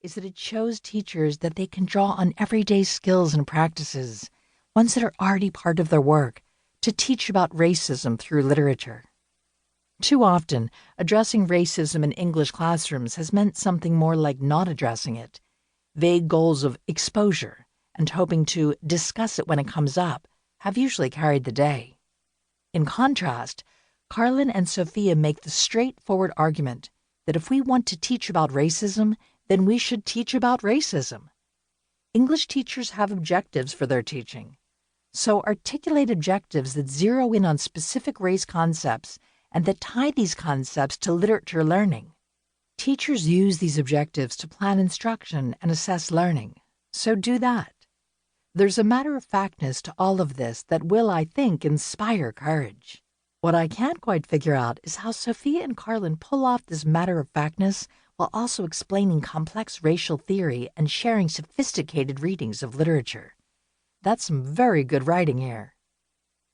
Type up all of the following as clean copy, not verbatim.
is that it shows teachers that they can draw on everyday skills and practices, ones that are already part of their work, to teach about racism through literature. Too often, addressing racism in English classrooms has meant something more like not addressing it. Vague goals of exposure and hoping to discuss it when it comes up have usually carried the day. In contrast, Carlin and Sophia make the straightforward argument that if we want to teach about racism, then we should teach about racism. English teachers have objectives for their teaching. So articulate objectives that zero in on specific race concepts and that tie these concepts to literature learning. Teachers use these objectives to plan instruction and assess learning, so do that. There's a matter-of-factness to all of this that will, I think, inspire courage. What I can't quite figure out is how Sophia and Carlin pull off this matter-of-factness while also explaining complex racial theory and sharing sophisticated readings of literature. That's some very good writing here.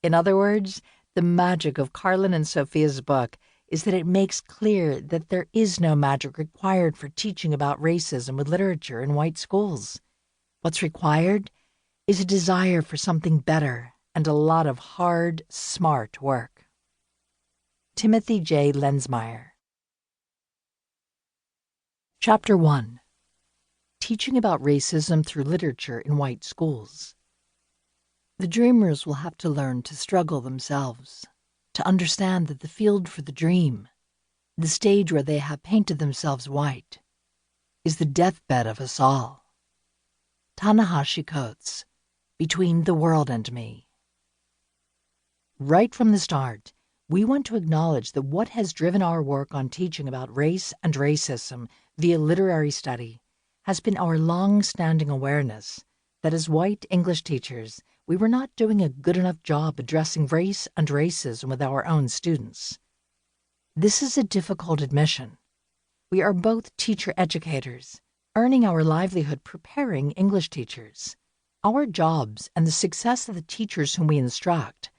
In other words, the magic of Carlin and Sophia's book is that it makes clear that there is no magic required for teaching about racism with literature in white schools. What's required is a desire for something better and a lot of hard, smart work. Timothy J. Lensmeyer. Chapter 1. Teaching about racism through literature in white schools. The dreamers will have to learn to struggle themselves, to understand that the field for the dream, the stage where they have painted themselves white, is the deathbed of us all. Ta-Nehisi Coates, Between the World and Me. Right from the start, we want to acknowledge that what has driven our work on teaching about race and racism via literary study has been our long-standing awareness that as white English teachers, we were not doing a good enough job addressing race and racism with our own students. This is a difficult admission. We are both teacher-educators, earning our livelihood preparing English teachers. Our jobs and the success of the teachers whom we instruct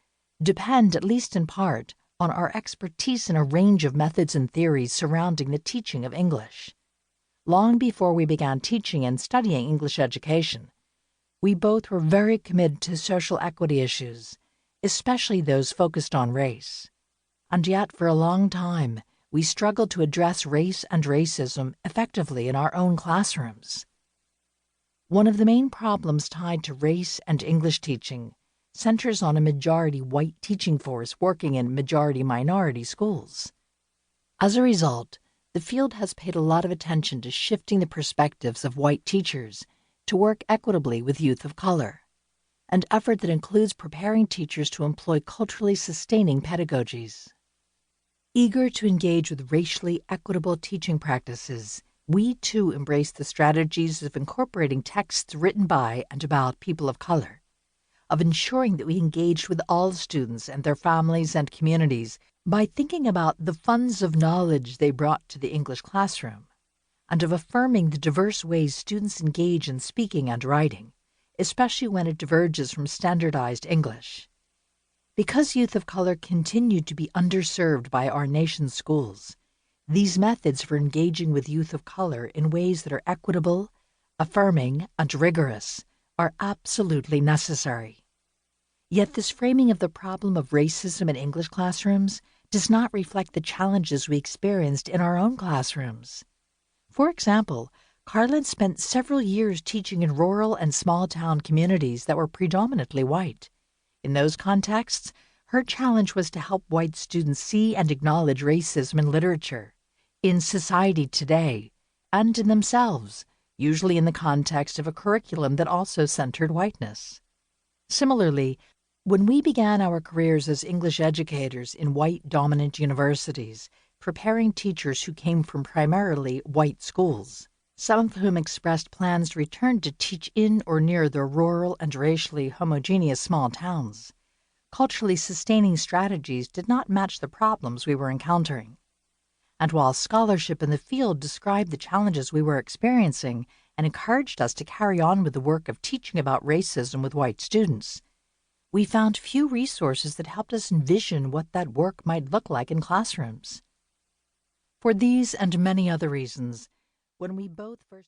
depend, at least in part, on our expertise in a range of methods and theories surrounding the teaching of English. Long before we began teaching and studying English education, we both were very committed to social equity issues, especially those focused on race. And yet, for a long time, we struggled to address race and racism effectively in our own classrooms. One of the main problems tied to race and English teaching centers on a majority white teaching force working in majority-minority schools. As a result, the field has paid a lot of attention to shifting the perspectives of white teachers to work equitably with youth of color, an effort that includes preparing teachers to employ culturally sustaining pedagogies. Eager to engage with racially equitable teaching practices, we too embrace the strategies of incorporating texts written by and about people of color, of ensuring that we engaged with all students and their families and communities by thinking about the funds of knowledge they brought to the English classroom, and of affirming the diverse ways students engage in speaking and writing, especially when it diverges from standardized English. Because youth of color continue to be underserved by our nation's schools, these methods for engaging with youth of color in ways that are equitable, affirming, and rigorous are absolutely necessary. Yet this framing of the problem of racism in English classrooms does not reflect the challenges we experienced in our own classrooms. For example, Carlin spent several years teaching in rural and small-town communities that were predominantly white. In those contexts, her challenge was to help white students see and acknowledge racism in literature, in society today, and in themselves, usually in the context of a curriculum that also centered whiteness. Similarly, when we began our careers as English educators in white-dominant universities, preparing teachers who came from primarily white schools, some of whom expressed plans to return to teach in or near their rural and racially homogeneous small towns, culturally sustaining strategies did not match the problems we were encountering. And while scholarship in the field described the challenges we were experiencing and encouraged us to carry on with the work of teaching about racism with white students, we found few resources that helped us envision what that work might look like in classrooms. For these and many other reasons, when we both first